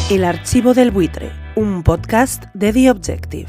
El Archivo del Buitre, un podcast de The Objective.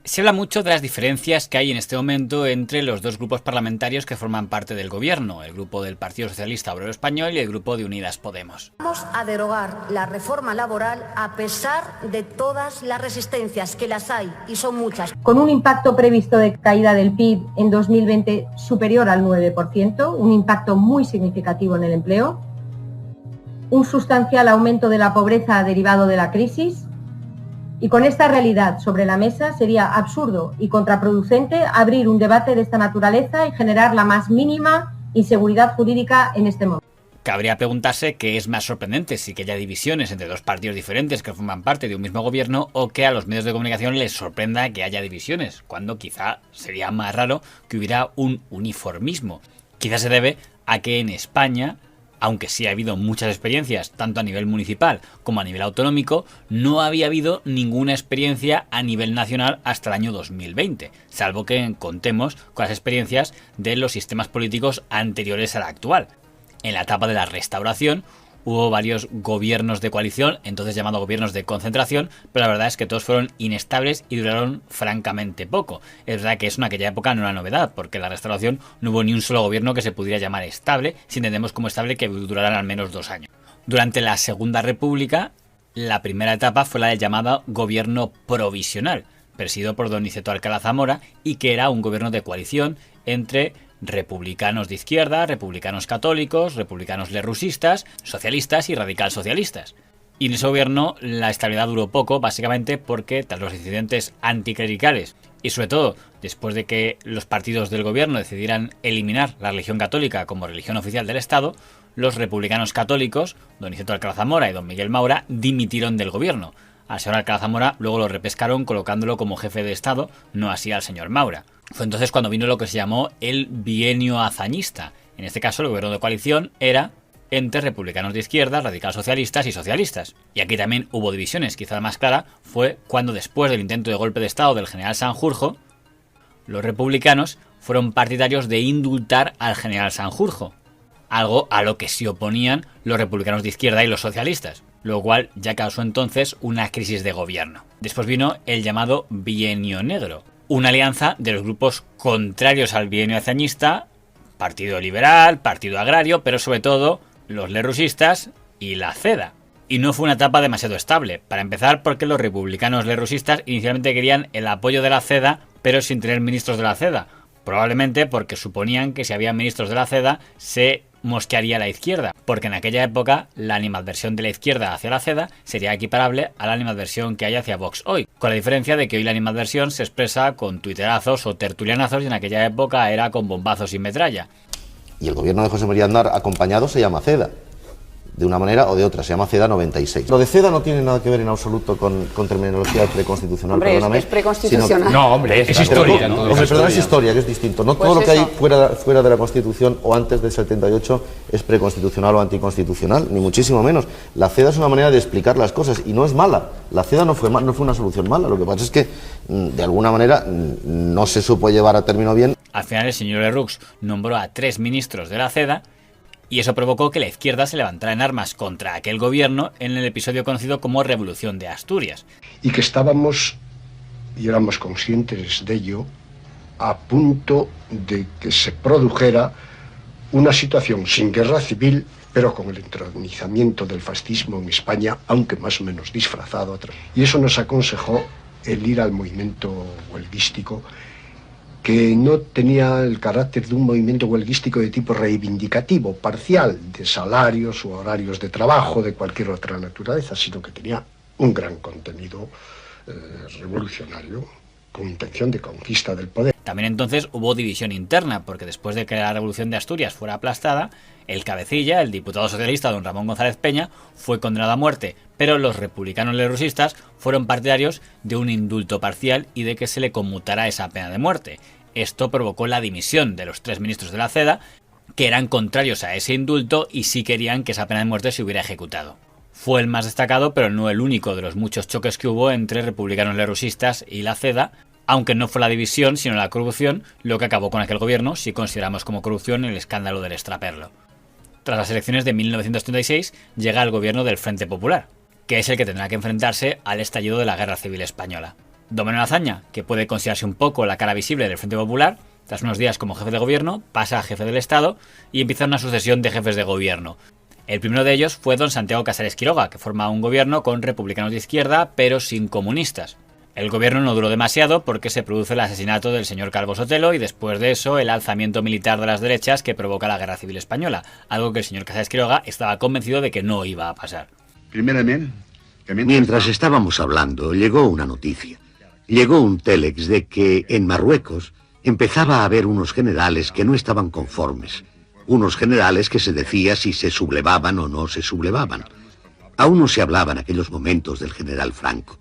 Se habla mucho de las diferencias que hay en este momento entre los dos grupos parlamentarios que forman parte del gobierno, el grupo del Partido Socialista Obrero Español y el grupo de Unidas Podemos. Vamos a derogar la reforma laboral a pesar de todas las resistencias, que las hay y son muchas. Con un impacto previsto de caída del PIB en 2020 superior al 9%, un impacto muy significativo en el empleo, un sustancial aumento de la pobreza derivado de la crisis. Y con esta realidad sobre la mesa sería absurdo y contraproducente abrir un debate de esta naturaleza y generar la más mínima inseguridad jurídica en este momento. Cabría preguntarse qué es más sorprendente, si que haya divisiones entre dos partidos diferentes que forman parte de un mismo gobierno o que a los medios de comunicación les sorprenda que haya divisiones, cuando quizá sería más raro que hubiera un uniformismo. Quizá se debe a que en España, aunque sí ha habido muchas experiencias, tanto a nivel municipal como a nivel autonómico, no había habido ninguna experiencia a nivel nacional hasta el año 2020, salvo que contemos con las experiencias de los sistemas políticos anteriores al actual. En la etapa de la Restauración hubo varios gobiernos de coalición, entonces llamados gobiernos de concentración, pero la verdad es que todos fueron inestables y duraron francamente poco. Es verdad que eso en aquella época no era novedad, porque en la Restauración no hubo ni un solo gobierno que se pudiera llamar estable, si entendemos como estable que duraran al menos 2 años. Durante la Segunda República, la primera etapa fue la del llamado gobierno provisional, presidido por don Niceto Alcalá Zamora, y que era un gobierno de coalición entre republicanos de izquierda, republicanos católicos, republicanos lerrouxistas, socialistas y radicalsocialistas. Y en ese gobierno la estabilidad duró poco, básicamente porque tras los incidentes anticlericales y sobre todo después de que los partidos del gobierno decidieran eliminar la religión católica como religión oficial del Estado, los republicanos católicos, don Niceto Alcalá Zamora y don Miguel Maura, dimitieron del gobierno. Al señor Alcalá Zamora luego lo repescaron colocándolo como jefe de Estado, no así al señor Maura. Fue entonces cuando vino lo que se llamó el bienio hazañista. En este caso el gobierno de coalición era entre republicanos de izquierda, radicalsocialistas y socialistas. Y aquí también hubo divisiones, quizá la más clara fue cuando después del intento de golpe de Estado del general Sanjurjo, los republicanos fueron partidarios de indultar al general Sanjurjo, algo a lo que se oponían los republicanos de izquierda y los socialistas, lo cual ya causó entonces una crisis de gobierno. Después vino el llamado bienio negro, una alianza de los grupos contrarios al bienio hazañista, Partido Liberal, Partido Agrario, pero sobre todo los lerrouxistas y la CEDA. Y no fue una etapa demasiado estable, para empezar porque los republicanos lerrouxistas inicialmente querían el apoyo de la CEDA, pero sin tener ministros de la CEDA, probablemente porque suponían que si había ministros de la CEDA se mosquearía la izquierda, porque en aquella época la animadversión de la izquierda hacia la CEDA sería equiparable a la animadversión que hay hacia Vox hoy, con la diferencia de que hoy la animadversión se expresa con tuiterazos o tertulianazos y en aquella época era con bombazos y metralla. Y el gobierno de José María Aznar acompañado se llama CEDA, de una manera o de otra, se llama CEDA 96. Lo de CEDA no tiene nada que ver en absoluto con terminología preconstitucional, hombre, perdóname. Es preconstitucional. No, hombre, es historia. Hombre, perdón, es historia, que es distinto. No pues todo lo que hay fuera de la Constitución o antes del 78 es preconstitucional o anticonstitucional, ni muchísimo menos. La CEDA es una manera de explicar las cosas y no es mala. La CEDA no fue una solución mala, lo que pasa es que de alguna manera no se supo llevar a término bien. Al final el señor Lerroux nombró a 3 ministros de la CEDA y eso provocó que la izquierda se levantara en armas contra aquel gobierno en el episodio conocido como Revolución de Asturias. Y que estábamos, y éramos conscientes de ello, a punto de que se produjera una situación sin guerra civil, pero con el entronizamiento del fascismo en España, aunque más o menos disfrazado. Y eso nos aconsejó el ir al movimiento huelguístico, que no tenía el carácter de un movimiento huelguístico de tipo reivindicativo, parcial, de salarios o horarios de trabajo, de cualquier otra naturaleza, sino que tenía un gran contenido revolucionario, con intención de conquista del poder. También entonces hubo división interna, porque después de que la Revolución de Asturias fuera aplastada, el cabecilla, el diputado socialista don Ramón González Peña, fue condenado a muerte, pero los republicanos lerrouxistas fueron partidarios de un indulto parcial y de que se le conmutara esa pena de muerte. Esto provocó la dimisión de los 3 ministros de la CEDA, que eran contrarios a ese indulto y sí querían que esa pena de muerte se hubiera ejecutado. Fue el más destacado, pero no el único de los muchos choques que hubo entre republicanos lerrouxistas y la CEDA, aunque no fue la división, sino la corrupción, lo que acabó con aquel gobierno, si consideramos como corrupción el escándalo del extraperlo. Tras las elecciones de 1936 llega el gobierno del Frente Popular, que es el que tendrá que enfrentarse al estallido de la Guerra Civil Española. Don Manuel Azaña, que puede considerarse un poco la cara visible del Frente Popular, tras unos días como jefe de gobierno, pasa a jefe del Estado y empieza una sucesión de jefes de gobierno. El primero de ellos fue don Santiago Casares Quiroga, que forma un gobierno con republicanos de izquierda, pero sin comunistas. El gobierno no duró demasiado porque se produce el asesinato del señor Calvo Sotelo y después de eso el alzamiento militar de las derechas que provoca la Guerra Civil Española, algo que el señor Casares Quiroga estaba convencido de que no iba a pasar. Mientras estábamos hablando, llegó una noticia. Llegó un télex de que en Marruecos empezaba a haber unos generales que no estaban conformes. Unos generales que se decía si se sublevaban o no se sublevaban. Aún no se hablaba en aquellos momentos del general Franco.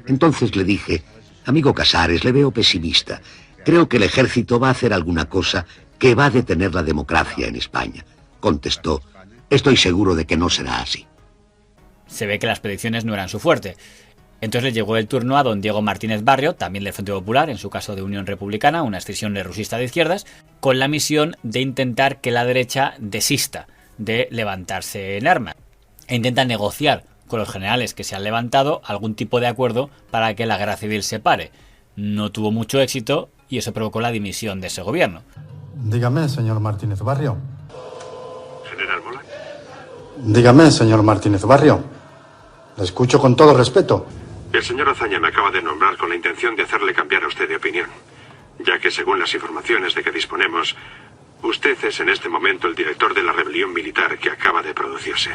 Entonces le dije, amigo Casares, le veo pesimista. Creo que el ejército va a hacer alguna cosa que va a detener la democracia en España. Contestó, estoy seguro de que no será así. Se ve que las predicciones no eran su fuerte. Entonces le llegó el turno a don Diego Martínez Barrio, también del Frente Popular, en su caso de Unión Republicana, una escisión lerrousista de izquierdas, con la misión de intentar que la derecha desista de levantarse en armas e intenta negociar con los generales que se han levantado algún tipo de acuerdo para que la guerra civil se pare. No tuvo mucho éxito y eso provocó la dimisión de ese gobierno. Dígame, señor Martínez Barrio. ¿General Mola? Dígame, señor Martínez Barrio. Le escucho con todo respeto. El señor Azaña me acaba de nombrar con la intención de hacerle cambiar a usted de opinión, ya que según las informaciones de que disponemos, usted es en este momento el director de la rebelión militar que acaba de producirse.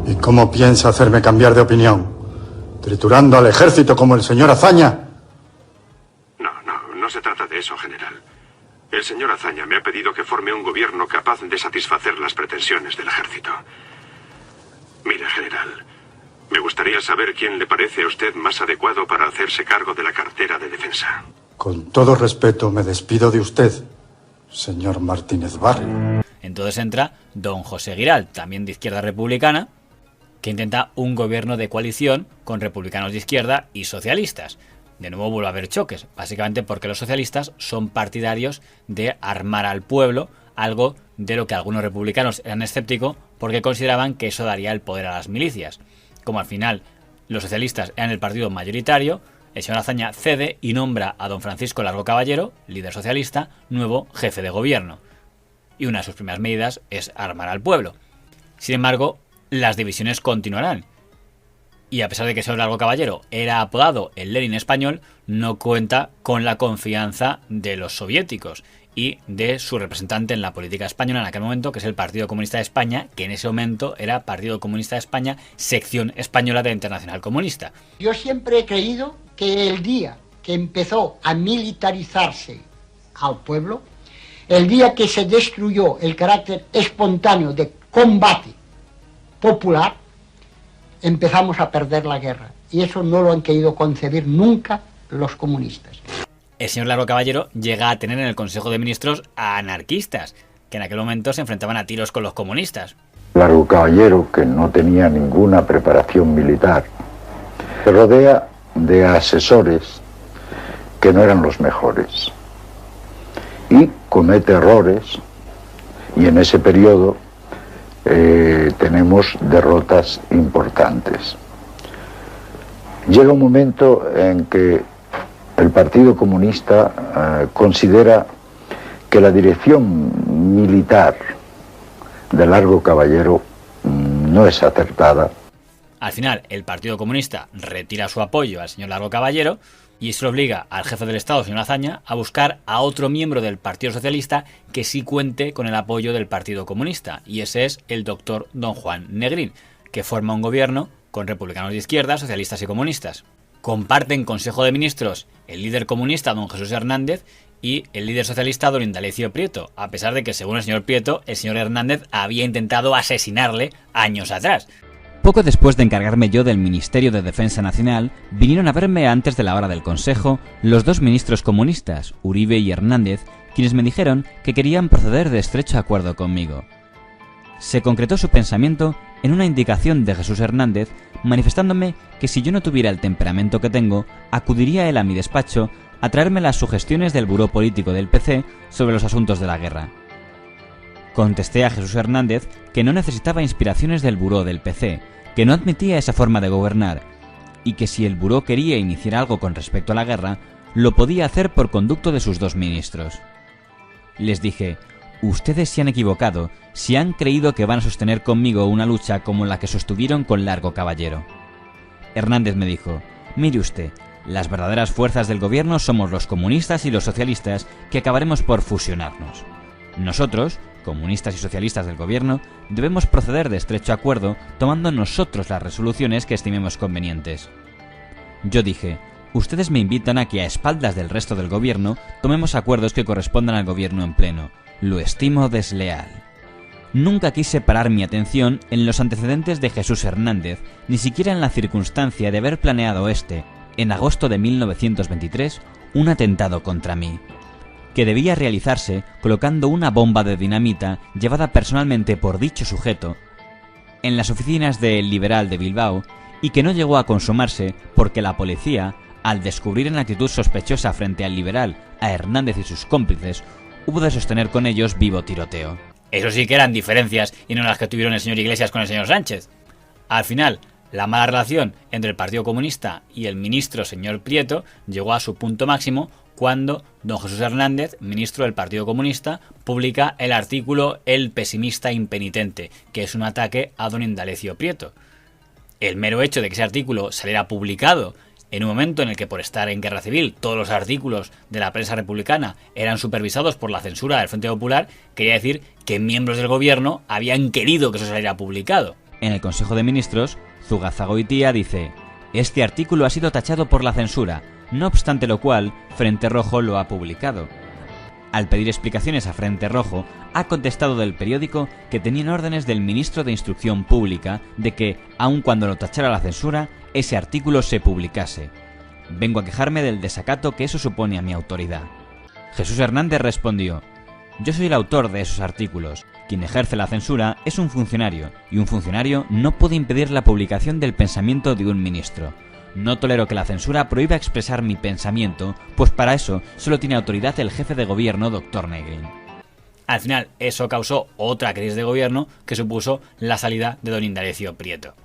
¿Y cómo piensa hacerme cambiar de opinión? ¿Triturando al ejército como el señor Azaña? No se trata de eso, general. El señor Azaña me ha pedido que forme un gobierno capaz de satisfacer las pretensiones del ejército. Mire, general, me gustaría saber quién le parece a usted más adecuado para hacerse cargo de la cartera de defensa. Con todo respeto, me despido de usted, señor Martínez Barrio. Entonces entra don José Guiral, también de izquierda republicana, que intenta un gobierno de coalición con republicanos de izquierda y socialistas. De nuevo vuelve a haber choques, básicamente porque los socialistas son partidarios de armar al pueblo, algo de lo que algunos republicanos eran escépticos porque consideraban que eso daría el poder a las milicias. Como al final los socialistas eran el partido mayoritario, el señor Azaña cede y nombra a don Francisco Largo Caballero, líder socialista, nuevo jefe de gobierno. Y una de sus primeras medidas es armar al pueblo. Sin embargo, las divisiones continuarán. Y a pesar de que el señor Largo Caballero era apodado el Lenin español, no cuenta con la confianza de los soviéticos y de su representante en la política española en aquel momento, que es el Partido Comunista de España, que en ese momento era Partido Comunista de España, sección española de la Internacional Comunista. Yo siempre he creído que el día que empezó a militarizarse al pueblo, el día que se destruyó el carácter espontáneo de combate popular, empezamos a perder la guerra. Y eso no lo han querido concebir nunca los comunistas. El señor Largo Caballero llega a tener en el Consejo de Ministros a anarquistas, que en aquel momento se enfrentaban a tiros con los comunistas. Largo Caballero, que no tenía ninguna preparación militar, se rodea de asesores que no eran los mejores y comete errores, y en ese periodo tenemos derrotas importantes. Llega un momento en que el Partido Comunista considera que la dirección militar de Largo Caballero no es acertada. Al final, el Partido Comunista retira su apoyo al señor Largo Caballero y eso obliga al jefe del Estado, señor Azaña, a buscar a otro miembro del Partido Socialista que sí cuente con el apoyo del Partido Comunista, y ese es el doctor don Juan Negrín, que forma un gobierno con republicanos de izquierda, socialistas y comunistas. Comparten Consejo de Ministros el líder comunista don Jesús Hernández y el líder socialista don Indalecio Prieto, a pesar de que, según el señor Prieto, el señor Hernández había intentado asesinarle años atrás. Poco después de encargarme yo del Ministerio de Defensa Nacional, vinieron a verme antes de la hora del Consejo los dos ministros comunistas, Uribe y Hernández, quienes me dijeron que querían proceder de estrecho acuerdo conmigo. Se concretó su pensamiento en una indicación de Jesús Hernández, manifestándome que si yo no tuviera el temperamento que tengo, acudiría él a mi despacho a traerme las sugestiones del buró político del PC sobre los asuntos de la guerra. Contesté a Jesús Hernández que no necesitaba inspiraciones del buró del PC, que no admitía esa forma de gobernar, y que si el buró quería iniciar algo con respecto a la guerra, lo podía hacer por conducto de sus 2 ministros. Les dije: ustedes se han equivocado si han creído que van a sostener conmigo una lucha como la que sostuvieron con Largo Caballero. Hernández me dijo: mire usted, las verdaderas fuerzas del gobierno somos los comunistas y los socialistas, que acabaremos por fusionarnos. Nosotros, comunistas y socialistas del gobierno, debemos proceder de estrecho acuerdo, tomando nosotros las resoluciones que estimemos convenientes. Yo dije: ustedes me invitan a que a espaldas del resto del gobierno tomemos acuerdos que correspondan al gobierno en pleno. Lo estimo desleal. Nunca quise parar mi atención en los antecedentes de Jesús Hernández, ni siquiera en la circunstancia de haber planeado en agosto de 1923, un atentado contra mí, que debía realizarse colocando una bomba de dinamita llevada personalmente por dicho sujeto en las oficinas del Liberal de Bilbao, y que no llegó a consumarse porque la policía, al descubrir en actitud sospechosa frente al Liberal a Hernández y sus cómplices, hubo de sostener con ellos vivo tiroteo. Eso sí que eran diferencias y no las que tuvieron el señor Iglesias con el señor Sánchez. Al final, la mala relación entre el Partido Comunista y el ministro señor Prieto llegó a su punto máximo cuando don Jesús Hernández, ministro del Partido Comunista, publica el artículo El pesimista impenitente, que es un ataque a don Indalecio Prieto. El mero hecho de que ese artículo saliera publicado en un momento en el que, por estar en guerra civil, todos los artículos de la prensa republicana eran supervisados por la censura del Frente Popular, quería decir que miembros del gobierno habían querido que eso saliera publicado. En el Consejo de Ministros, Zugazagoitia dice: este artículo ha sido tachado por la censura, no obstante lo cual, Frente Rojo lo ha publicado. Al pedir explicaciones a Frente Rojo, ha contestado del periódico que tenían órdenes del ministro de Instrucción Pública de que, aun cuando lo tachara la censura, ese artículo se publicase. Vengo a quejarme del desacato que eso supone a mi autoridad. Jesús Hernández respondió: yo soy el autor de esos artículos. Quien ejerce la censura es un funcionario, y un funcionario no puede impedir la publicación del pensamiento de un ministro. No tolero que la censura prohíba expresar mi pensamiento, pues para eso solo tiene autoridad el jefe de gobierno, Dr. Negrin. Al final, eso causó otra crisis de gobierno que supuso la salida de don Indalecio Prieto.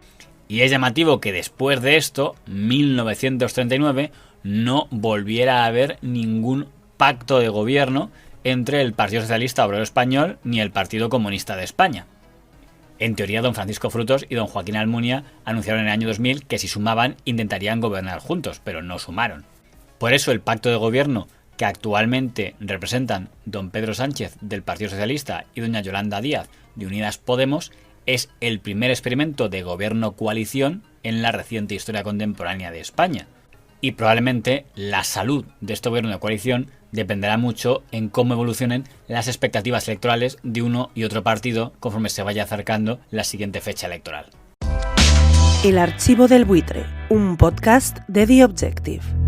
Y es llamativo que después de esto, 1939, no volviera a haber ningún pacto de gobierno entre el Partido Socialista Obrero Español ni el Partido Comunista de España. En teoría, don Francisco Frutos y don Joaquín Almunia anunciaron en el año 2000 que si sumaban intentarían gobernar juntos, pero no sumaron. Por eso el pacto de gobierno que actualmente representan don Pedro Sánchez del Partido Socialista y doña Yolanda Díaz de Unidas Podemos es el primer experimento de gobierno-coalición en la reciente historia contemporánea de España. Y probablemente la salud de este gobierno de coalición dependerá mucho en cómo evolucionen las expectativas electorales de uno y otro partido conforme se vaya acercando la siguiente fecha electoral. El Archivo del Buitre, un podcast de The Objective.